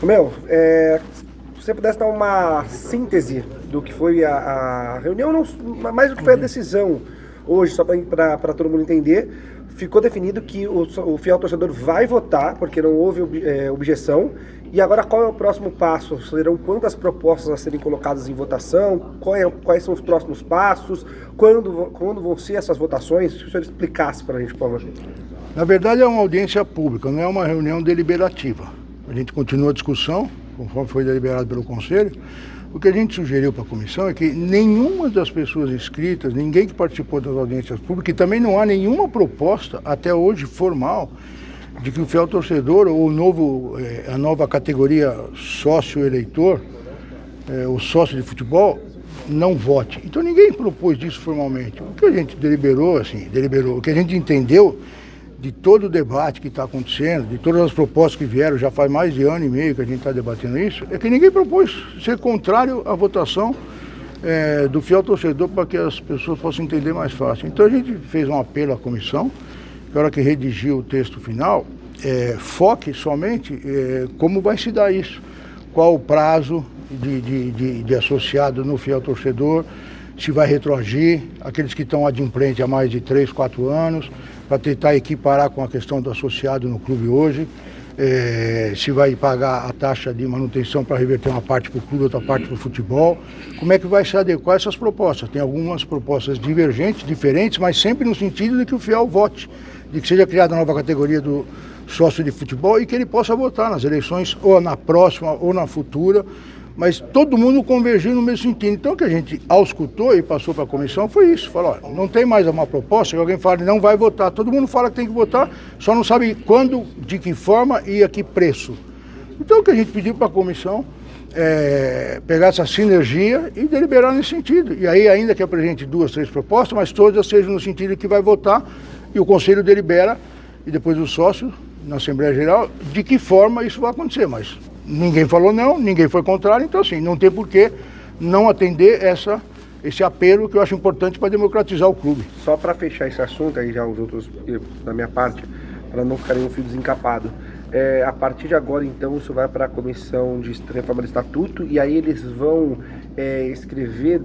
Se você pudesse dar uma síntese do que foi a reunião, não, mais do que foi a decisão hoje, só para todo mundo entender, ficou definido que o fiel torcedor vai votar, porque não houve objeção. E agora qual é o próximo passo? Serão quantas propostas a serem colocadas em votação? Quais são os próximos passos? Quando vão ser essas votações? Se o senhor explicasse para a gente, por favor. Na verdade é uma audiência pública, não é uma reunião deliberativa. A gente continua a discussão, conforme foi deliberado pelo Conselho. O que a gente sugeriu para a comissão é que nenhuma das pessoas inscritas, ninguém que participou das audiências públicas, e também não há nenhuma proposta até hoje formal de que o fiel torcedor ou a nova categoria sócio-eleitor, o sócio de futebol, não vote. Então ninguém propôs disso formalmente. O que a gente deliberou, o que a gente entendeu de todo o debate que está acontecendo, de todas as propostas que vieram, já faz mais de ano e meio que a gente está debatendo isso, é que ninguém propôs ser contrário à votação do fiel torcedor para que as pessoas possam entender mais fácil. Então a gente fez um apelo à comissão, que a hora que redigiu o texto final, foque somente como vai se dar isso, qual o prazo de associado no fiel torcedor, se vai retroagir, aqueles que estão adimplentes há mais de 3, 4 anos, para tentar equiparar com a questão do associado no clube hoje, se vai pagar a taxa de manutenção para reverter uma parte para o clube, outra parte para o futebol, como é que vai se adequar a essas propostas. Tem algumas propostas divergentes, diferentes, mas sempre no sentido de que o fiel vote, de que seja criada a nova categoria do sócio de futebol e que ele possa votar nas eleições, ou na próxima, ou na futura, mas todo mundo convergiu no mesmo sentido. Então o que a gente auscultou e passou para a comissão foi isso, falou, ó, não tem mais uma proposta que alguém fale, não vai votar, todo mundo fala que tem que votar, só não sabe quando, de que forma e a que preço. Então o que a gente pediu para a comissão pegar essa sinergia e deliberar nesse sentido. E aí ainda que apresente 2, 3 propostas, mas todas sejam no sentido de que vai votar e o Conselho delibera e depois o sócio, na Assembleia Geral, de que forma isso vai acontecer, mas ninguém falou não, ninguém foi contrário, então assim, não tem por que não atender esse apelo que eu acho importante para democratizar o clube. Só para fechar esse assunto, aí já os outros da minha parte, para não ficar nenhum fio desencapado. A partir de agora, então, isso vai para a comissão de reforma do estatuto e aí eles vão escrever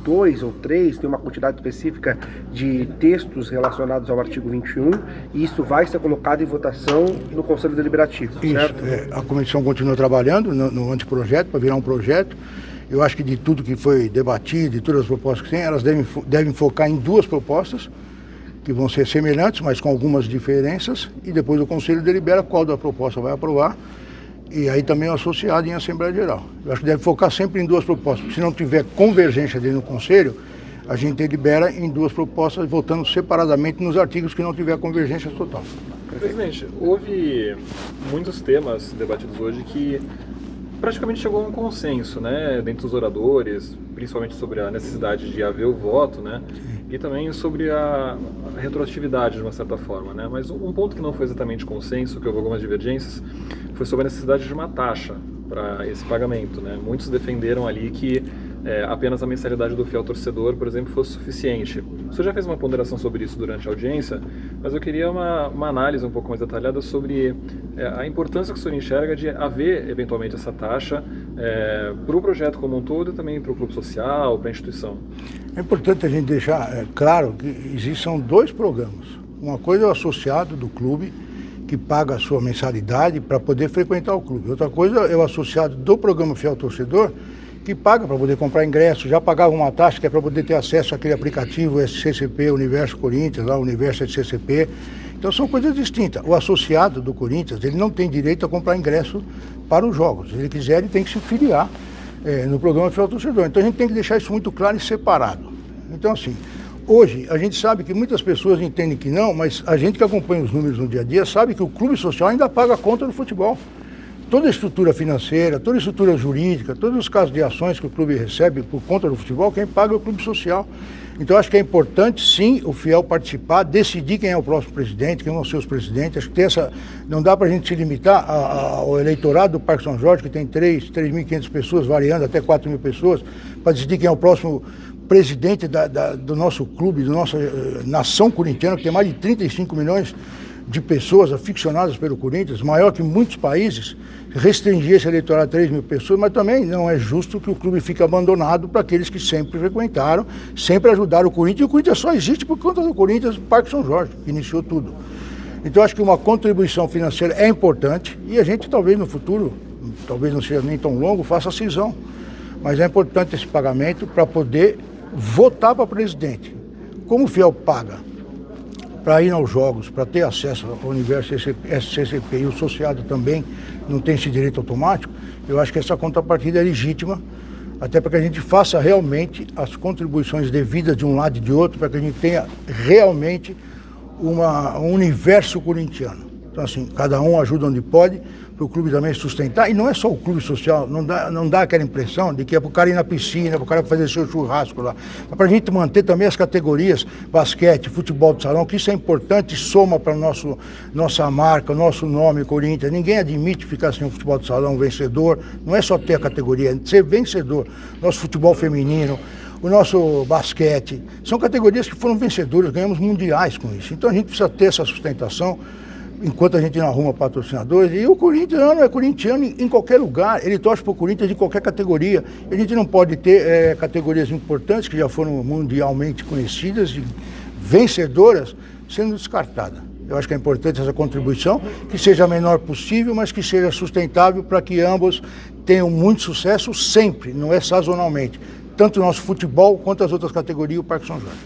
2 ou 3, tem uma quantidade específica de textos relacionados ao artigo 21 e isso vai ser colocado em votação no Conselho Deliberativo, certo? Isso, a comissão continua trabalhando no anteprojeto para virar um projeto. Eu acho que de tudo que foi debatido, de todas as propostas que tem, elas devem focar em 2 propostas, que vão ser semelhantes, mas com algumas diferenças, e depois o Conselho delibera qual da proposta vai aprovar, e aí também é associado em Assembleia Geral. Eu acho que deve focar sempre em 2 propostas, porque se não tiver convergência dentro do Conselho, a gente delibera em 2 propostas, votando separadamente nos artigos que não tiver convergência total. Presidente, houve muitos temas debatidos hoje que praticamente chegou a um consenso, né, dentre os oradores, principalmente sobre a necessidade de haver o voto, né, e também sobre a retroatividade de uma certa forma, né, mas um ponto que não foi exatamente consenso, que houve algumas divergências, foi sobre a necessidade de uma taxa para esse pagamento, né, muitos defenderam ali que apenas a mensalidade do fiel torcedor, por exemplo, fosse suficiente. O senhor já fez uma ponderação sobre isso durante a audiência, mas eu queria uma análise um pouco mais detalhada sobre a importância que o senhor enxerga de haver, eventualmente, essa taxa para o projeto como um todo e também para o clube social, para a instituição. É importante a gente deixar claro que existem 2 programas. Uma coisa é o associado do clube, que paga a sua mensalidade para poder frequentar o clube. Outra coisa é o associado do programa Fiel Torcedor, que paga para poder comprar ingresso, já pagava uma taxa que é para poder ter acesso àquele aplicativo SCCP, Universo Corinthians, lá, Universo SCCP. Então são coisas distintas. O associado do Corinthians, ele não tem direito a comprar ingresso para os jogos. Se ele quiser, ele tem que se filiar no programa Fiel Torcedor. Então a gente tem que deixar isso muito claro e separado. Então assim, hoje a gente sabe que muitas pessoas entendem que não, mas a gente que acompanha os números no dia a dia sabe que o clube social ainda paga a conta do futebol. Toda a estrutura financeira, toda a estrutura jurídica, todos os casos de ações que o clube recebe por conta do futebol, quem paga é o clube social. Então acho que é importante sim o fiel participar, decidir quem é o próximo presidente, quem vão ser os presidentes. Acho que tem não dá para a gente se limitar ao eleitorado do Parque São Jorge, que tem 3.500 pessoas, variando até 4.000 pessoas, para decidir quem é o próximo presidente do nosso clube, da nossa nação corintiana, que tem mais de 35 milhões de pessoas aficionadas pelo Corinthians, maior que muitos países, restringir esse eleitorado a 3 mil pessoas, mas também não é justo que o clube fique abandonado para aqueles que sempre frequentaram, sempre ajudaram o Corinthians, e o Corinthians só existe por conta do Corinthians Parque São Jorge, que iniciou tudo. Então acho que uma contribuição financeira é importante e a gente talvez no futuro, talvez não seja nem tão longo, faça a cisão. Mas é importante esse pagamento para poder votar para presidente. Como o fiel paga para ir aos jogos, para ter acesso ao universo SCCP e o associado também não tem esse direito automático, eu acho que essa contrapartida é legítima, até para que a gente faça realmente as contribuições devidas de um lado e de outro, para que a gente tenha realmente um universo corintiano. Então assim, cada um ajuda onde pode, para o clube também sustentar, e não é só o clube social, não dá aquela impressão de que é para o cara ir na piscina, para o cara fazer seu churrasco lá, mas para a gente manter também as categorias, basquete, futebol de salão, que isso é importante, soma para nossa marca, nosso nome, Corinthians. Ninguém admite ficar sem o futebol de salão vencedor, não é só ter a categoria, é ser vencedor. Nosso futebol feminino, o nosso basquete, são categorias que foram vencedoras, ganhamos mundiais com isso. Então a gente precisa ter essa sustentação, enquanto a gente não arruma patrocinadores, e o corintiano é corintiano em qualquer lugar, ele torce para o Corinthians de qualquer categoria. A gente não pode ter categorias importantes, que já foram mundialmente conhecidas, e vencedoras, sendo descartadas. Eu acho que é importante essa contribuição, que seja a menor possível, mas que seja sustentável para que ambos tenham muito sucesso sempre, não é sazonalmente. Tanto o nosso futebol quanto as outras categorias e o Parque São Jorge.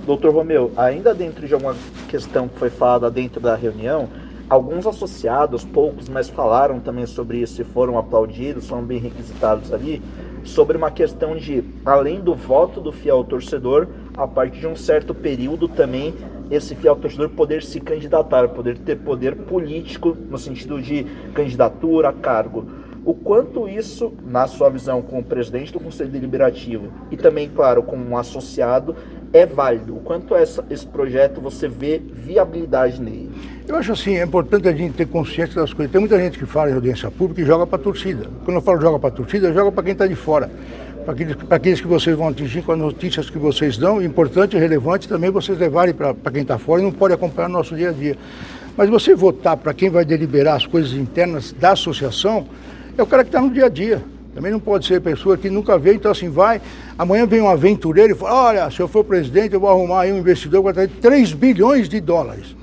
Doutor Romeu, ainda dentro de alguma questão que foi falada dentro da reunião, alguns associados, poucos, mas falaram também sobre isso e foram aplaudidos, foram bem requisitados ali, sobre uma questão de, além do voto do fiel torcedor, a partir de um certo período também, esse fiel torcedor poder se candidatar, poder ter poder político, no sentido de candidatura, cargo. O quanto isso, na sua visão, como presidente do Conselho Deliberativo e também, claro, como um associado, é válido? O quanto esse projeto você vê viabilidade nele? Eu acho assim, é importante a gente ter consciência das coisas. Tem muita gente que fala em audiência pública e joga para a torcida. Quando eu falo joga para a torcida, joga para quem está de fora. Para aqueles que vocês vão atingir com as notícias que vocês dão, importante e relevante também vocês levarem para quem está fora e não pode acompanhar o nosso dia a dia. Mas você votar para quem vai deliberar as coisas internas da associação, é o cara que está no dia a dia. Também não pode ser pessoa que nunca veio, então assim vai, amanhã vem um aventureiro e fala, olha, se eu for presidente eu vou arrumar aí um investidor que vai trazer 3 bilhões de dólares.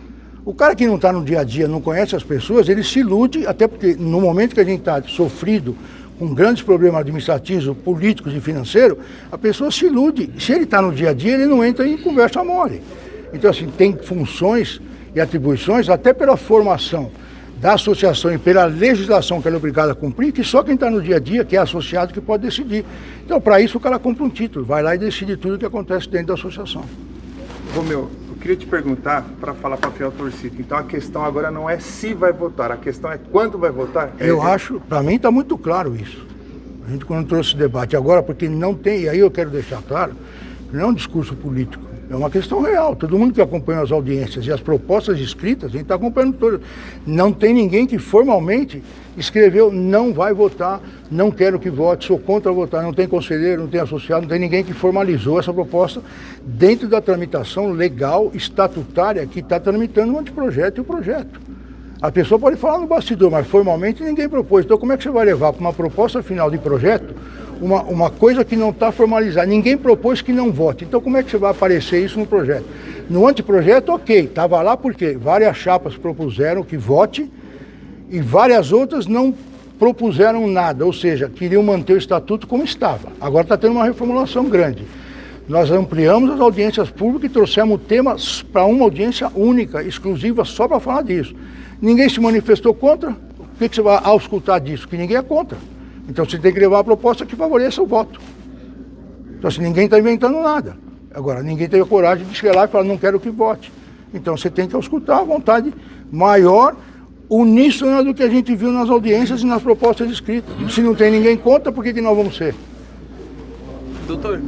O cara que não está no dia a dia, não conhece as pessoas, ele se ilude, até porque no momento que a gente está sofrido com grandes problemas administrativos, políticos e financeiros, a pessoa se ilude. Se ele está no dia a dia, ele não entra em conversa mole. Então assim, tem funções e atribuições, até pela formação da associação e pela legislação que ela é obrigada a cumprir, que só quem está no dia a dia, que é associado, que pode decidir. Então, para isso, o cara compra um título, vai lá e decide tudo o que acontece dentro da associação. Romeu, eu queria te perguntar, para falar para a fiel torcida, então a questão agora não é se vai votar, a questão é quando vai votar? Eu acho, para mim está muito claro isso. A gente quando trouxe esse debate agora, porque não tem, e aí eu quero deixar claro, não é um discurso político. É uma questão real. Todo mundo que acompanha as audiências e as propostas escritas, a gente está acompanhando todas. Não tem ninguém que formalmente escreveu não vai votar, não quero que vote, sou contra votar. Não tem conselheiro, não tem associado, não tem ninguém que formalizou essa proposta dentro da tramitação legal, estatutária, que está tramitando o anteprojeto e o projeto. A pessoa pode falar no bastidor, mas formalmente ninguém propôs. Então como é que você vai levar para uma proposta final de projeto uma coisa que não está formalizada? Ninguém propôs que não vote. Então como é que você vai aparecer isso no projeto? No anteprojeto, ok, estava lá porque várias chapas propuseram que vote e várias outras não propuseram nada, ou seja, queriam manter o estatuto como estava. Agora está tendo uma reformulação grande. Nós ampliamos as audiências públicas e trouxemos temas para uma audiência única, exclusiva, só para falar disso. Ninguém se manifestou contra? O que você vai auscultar disso? Que ninguém é contra. Então você tem que levar a proposta que favoreça o voto. Então assim, ninguém está inventando nada. Agora, ninguém teve a coragem de chegar lá e falar, não quero que vote. Então você tem que auscultar a vontade maior, uníssona do que a gente viu nas audiências e nas propostas escritas. Se não tem ninguém contra, por que nós vamos ser? Doutor,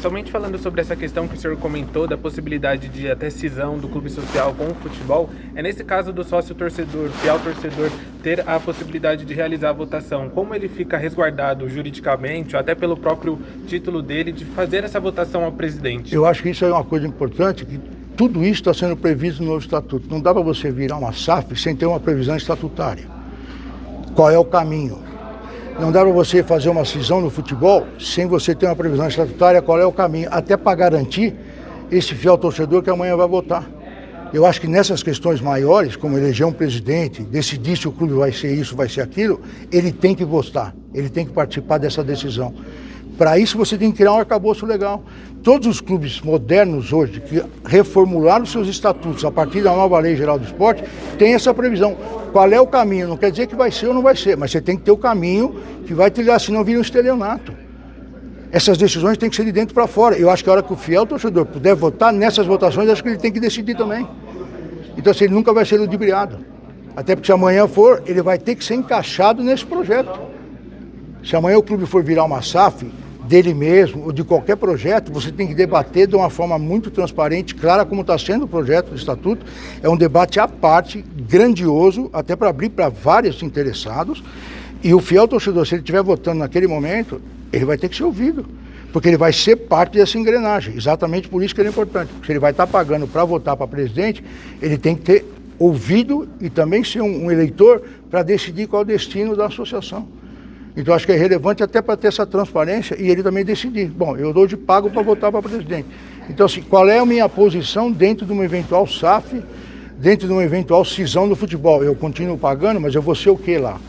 somente falando sobre essa questão que o senhor comentou, da possibilidade de até cisão do clube social com o futebol, é nesse caso do sócio torcedor, fiel torcedor, ter a possibilidade de realizar a votação, como ele fica resguardado juridicamente, ou até pelo próprio título dele, de fazer essa votação ao presidente? Eu acho que isso é uma coisa importante, que tudo isso está sendo previsto no novo estatuto. Não dá para você virar uma SAF sem ter uma previsão estatutária. Qual é o caminho? Não dá para você fazer uma cisão no futebol sem você ter uma previsão estatutária, qual é o caminho, até para garantir esse fiel torcedor que amanhã vai votar. Eu acho que nessas questões maiores, como eleger um presidente, decidir se o clube vai ser isso, vai ser aquilo, ele tem que votar, ele tem que participar dessa decisão. Para isso você tem que criar um arcabouço legal. Todos os clubes modernos hoje que reformularam seus estatutos a partir da nova Lei Geral do Esporte têm essa previsão. Qual é o caminho? Não quer dizer que vai ser ou não vai ser, mas você tem que ter o caminho que vai trilhar, senão vira um estelionato. Essas decisões têm que ser de dentro para fora. Eu acho que a hora que o fiel torcedor puder votar nessas votações, acho que ele tem que decidir também. Então, assim, ele nunca vai ser ludibriado. Até porque se amanhã for, ele vai ter que ser encaixado nesse projeto. Se amanhã o clube for virar uma SAF, dele mesmo ou de qualquer projeto, você tem que debater de uma forma muito transparente, clara, como está sendo o projeto do estatuto. É um debate à parte, grandioso, até para abrir para vários interessados. E o fiel torcedor, se ele estiver votando naquele momento, ele vai ter que ser ouvido, porque ele vai ser parte dessa engrenagem. Exatamente por isso que ele é importante. Porque se ele vai estar pagando para votar para presidente, ele tem que ter ouvido e também ser um eleitor para decidir qual é o destino da associação. Então acho que é relevante até para ter essa transparência e ele também decidir. Bom, eu hoje pago para votar para presidente. Então, assim, qual é a minha posição dentro de uma eventual SAF, dentro de uma eventual cisão do futebol? Eu continuo pagando, mas eu vou ser o que lá?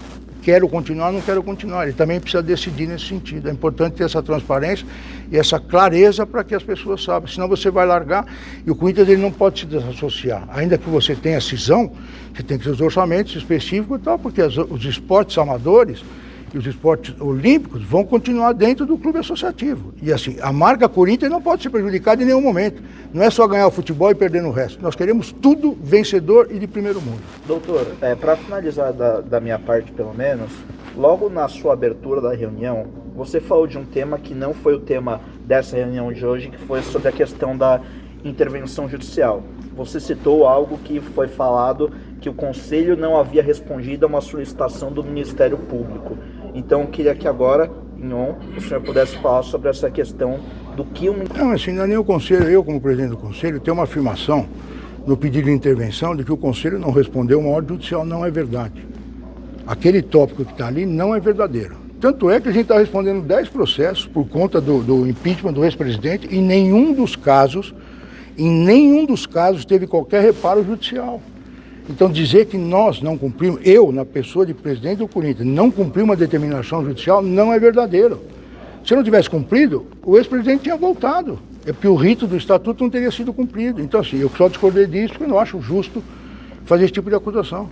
Quero continuar, não quero continuar. Ele também precisa decidir nesse sentido. É importante ter essa transparência e essa clareza para que as pessoas saibam. Senão você vai largar e o Corinthians ele não pode se desassociar. Ainda que você tenha cisão, você tem que ter os orçamentos específicos e tal, porque os esportes amadores e os esportes olímpicos vão continuar dentro do clube associativo. E assim, a marca Corinthians não pode ser prejudicada em nenhum momento. Não é só ganhar o futebol e perder no resto. Nós queremos tudo vencedor e de primeiro mundo. Doutor, para finalizar da minha parte pelo menos, logo na sua abertura da reunião, você falou de um tema que não foi o tema dessa reunião de hoje, que foi sobre a questão da intervenção judicial. Você citou algo que foi falado, que o Conselho não havia respondido a uma solicitação do Ministério Público. Então, eu queria que agora, em on, o senhor pudesse falar sobre essa questão do que o... Não, assim, não é nem o Conselho, eu como presidente do Conselho, tenho uma afirmação no pedido de intervenção de que o Conselho não respondeu uma ordem judicial. Não é verdade. Aquele tópico que está ali não é verdadeiro. Tanto é que a gente está respondendo 10 processos por conta do impeachment do ex-presidente e em nenhum dos casos teve qualquer reparo judicial. Então dizer que nós não cumprimos, eu, na pessoa de presidente do Corinthians, não cumpri uma determinação judicial, não é verdadeiro. Se eu não tivesse cumprido, o ex-presidente tinha voltado. É porque o rito do estatuto não teria sido cumprido. Então assim, eu só discordei disso porque eu não acho justo fazer esse tipo de acusação.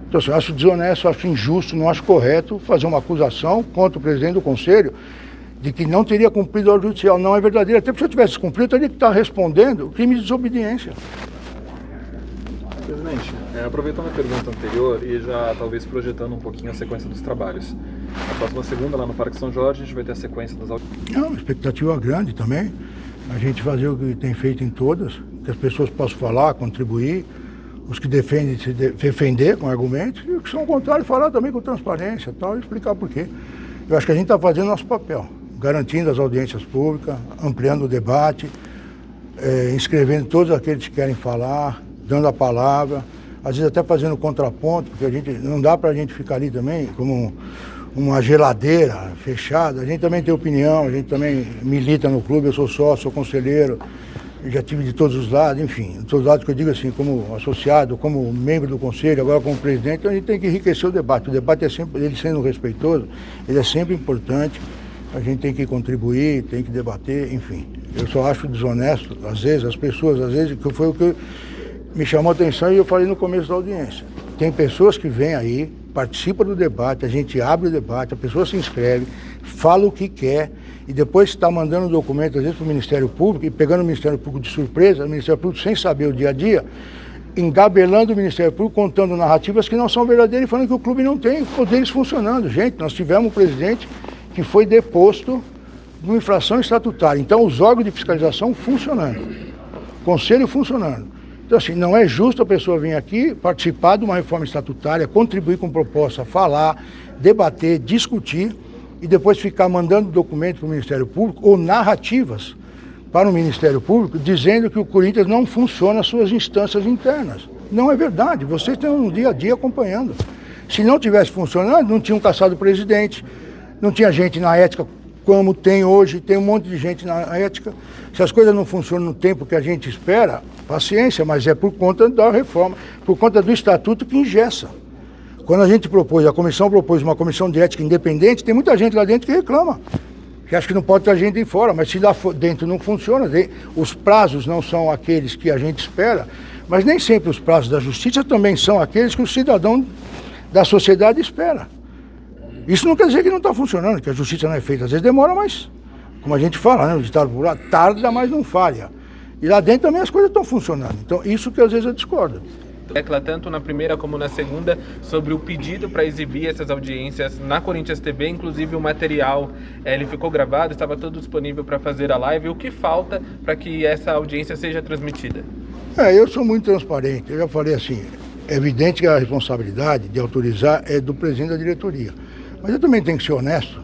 Então assim, eu acho desonesto, eu acho injusto, não acho correto fazer uma acusação contra o presidente do Conselho de que não teria cumprido a ordem judicial. Não é verdadeiro. Até porque se eu tivesse cumprido, eu teria que estar respondendo crime de desobediência. Presidente, aproveitando a pergunta anterior e já talvez projetando um pouquinho a sequência dos trabalhos. Na próxima segunda, lá no Parque São Jorge, a gente vai ter a sequência das audiências. É uma expectativa grande também, a gente fazer o que tem feito em todas, que as pessoas possam falar, contribuir, os que defendem se defender com argumentos, e os que são contrários falar também com transparência tal, e explicar por quê. Eu acho que a gente está fazendo nosso papel, garantindo as audiências públicas, ampliando o debate, inscrevendo todos aqueles que querem falar, dando a palavra, às vezes até fazendo contraponto, porque a gente não dá para a gente ficar ali também como uma geladeira fechada. A gente também tem opinião, a gente também milita no clube, eu sou sócio, sou conselheiro, eu já tive de todos os lados, enfim, de todos os lados que eu digo assim, como associado, como membro do conselho, agora como presidente, então a gente tem que enriquecer o debate. O debate é sempre, ele sendo respeitoso, ele é sempre importante, a gente tem que contribuir, tem que debater, enfim. Eu só acho desonesto, às vezes, as pessoas, às vezes, que foi o que me chamou a atenção e eu falei no começo da audiência. Tem pessoas que vêm aí, participam do debate, a gente abre o debate, a pessoa se inscreve, fala o que quer e depois está mandando o documento, às vezes, para o Ministério Público e pegando o Ministério Público de surpresa, o Ministério Público sem saber o dia a dia, engabelando o Ministério Público, contando narrativas que não são verdadeiras e falando que o clube não tem poderes funcionando. Gente, nós tivemos um presidente que foi deposto de uma infração estatutária. Então, os órgãos de fiscalização funcionando, o conselho funcionando. Então, assim, não é justo a pessoa vir aqui, participar de uma reforma estatutária, contribuir com proposta, falar, debater, discutir e depois ficar mandando documento para o Ministério Público ou narrativas para o Ministério Público dizendo que o Corinthians não funciona as suas instâncias internas. Não é verdade, vocês estão um dia a dia acompanhando. Se não tivesse funcionando, não tinham caçado o presidente, não tinha gente na ética como tem hoje, tem um monte de gente na ética. Se as coisas não funcionam no tempo que a gente espera, paciência, mas é por conta da reforma, por conta do estatuto que engessa. Quando a comissão propôs uma comissão de ética independente, tem muita gente lá dentro que reclama, que acha que não pode ter gente de fora, mas se lá dentro não funciona, os prazos não são aqueles que a gente espera, mas nem sempre os prazos da justiça também são aqueles que o cidadão da sociedade espera. Isso não quer dizer que não está funcionando, que a justiça não é feita. Às vezes demora, mas, como a gente fala, né, o ditado popular, tarda, mas não falha. E lá dentro também as coisas estão funcionando. Então, isso que às vezes eu discordo. Tecla tanto na primeira como na segunda sobre o pedido para exibir essas audiências na Corinthians TV, inclusive o material ele ficou gravado, estava todo disponível para fazer a live. O que falta para que essa audiência seja transmitida? Eu sou muito transparente, eu já falei assim, é evidente que a responsabilidade de autorizar é do presidente da diretoria, mas eu também tenho que ser honesto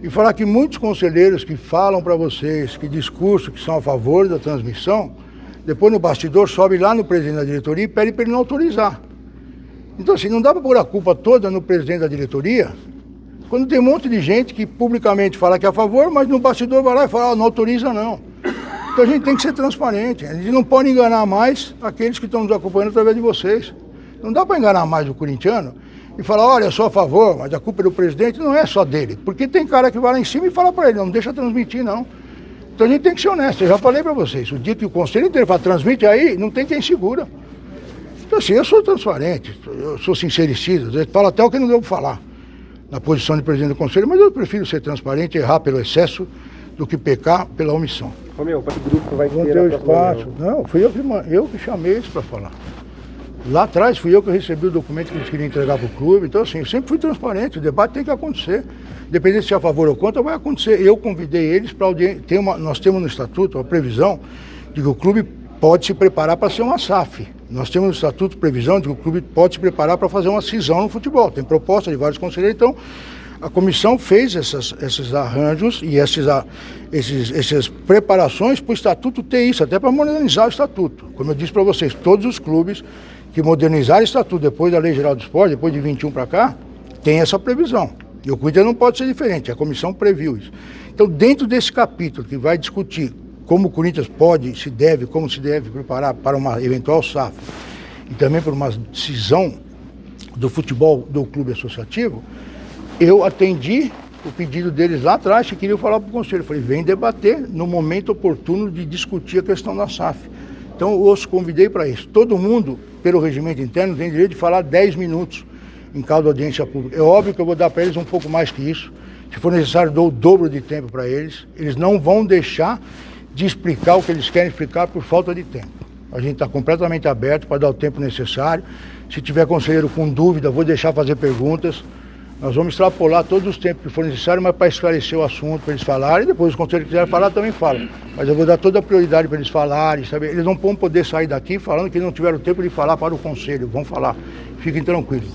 e falar que muitos conselheiros que falam para vocês que discurso que são a favor da transmissão, depois no bastidor sobe lá no presidente da diretoria e pede para ele não autorizar. Então assim, não dá para pôr a culpa toda no presidente da diretoria, quando tem um monte de gente que publicamente fala que é a favor, mas no bastidor vai lá e fala, não autoriza não. Então a gente tem que ser transparente, a gente não pode enganar mais aqueles que estão nos acompanhando através de vocês. Não dá para enganar mais o corintiano e falar, olha, eu sou a favor, mas a culpa é do presidente, não é só dele. Porque tem cara que vai lá em cima e fala para ele, não deixa transmitir não. Então a gente tem que ser honesto, eu já falei para vocês, o dia que o conselho inteiro fala, transmite aí, não tem quem segura. Então assim, eu sou transparente, eu sou sincericida, às vezes falo até o que não deu para falar na posição de presidente do conselho, mas eu prefiro ser transparente, errar pelo excesso, do que pecar pela omissão. Romeu, para que grupo vai Vão ter ter a o próxima espaço. reunião? Não, fui eu que chamei eles para falar. Lá atrás fui eu que recebi o documento que eles queriam entregar para o clube. Então assim, eu sempre fui transparente, o debate tem que acontecer. Independente se é a favor ou contra, vai acontecer. Eu convidei eles para audiência. Nós temos no estatuto a previsão de que o clube pode se preparar para ser uma SAF. Nós temos no estatuto previsão de que o clube pode se preparar para fazer uma cisão no futebol. Tem proposta de vários conselheiros, então a comissão fez esses arranjos e essas preparações para o estatuto ter isso, até para modernizar o estatuto. Como eu disse para vocês, todos os clubes que modernizaram o estatuto depois da Lei Geral do Esporte, depois de 21 para cá, tem essa previsão. E o Corinthians não pode ser diferente, a comissão previu isso. Então, dentro desse capítulo que vai discutir como o Corinthians pode, como se deve preparar para uma eventual SAF e também para uma cisão do futebol do clube associativo, eu atendi o pedido deles lá atrás que queriam falar para o conselho. Eu falei, vem debater no momento oportuno de discutir a questão da SAF. Então eu os convidei para isso. Todo mundo, pelo regimento interno, tem direito de falar 10 minutos em cada audiência pública. É óbvio que eu vou dar para eles um pouco mais que isso. Se for necessário, dou o dobro de tempo para eles. Eles não vão deixar de explicar o que eles querem explicar por falta de tempo. A gente está completamente aberto para dar o tempo necessário. Se tiver conselheiro com dúvida, vou deixar fazer perguntas. Nós vamos extrapolar todos os tempos que for necessário, mas para esclarecer o assunto, para eles falarem, e depois os conselheiros que quiserem falar também falam. Mas eu vou dar toda a prioridade para eles falarem, sabe? Eles não vão poder sair daqui falando que não tiveram tempo de falar para o conselho, vão falar. Fiquem tranquilos.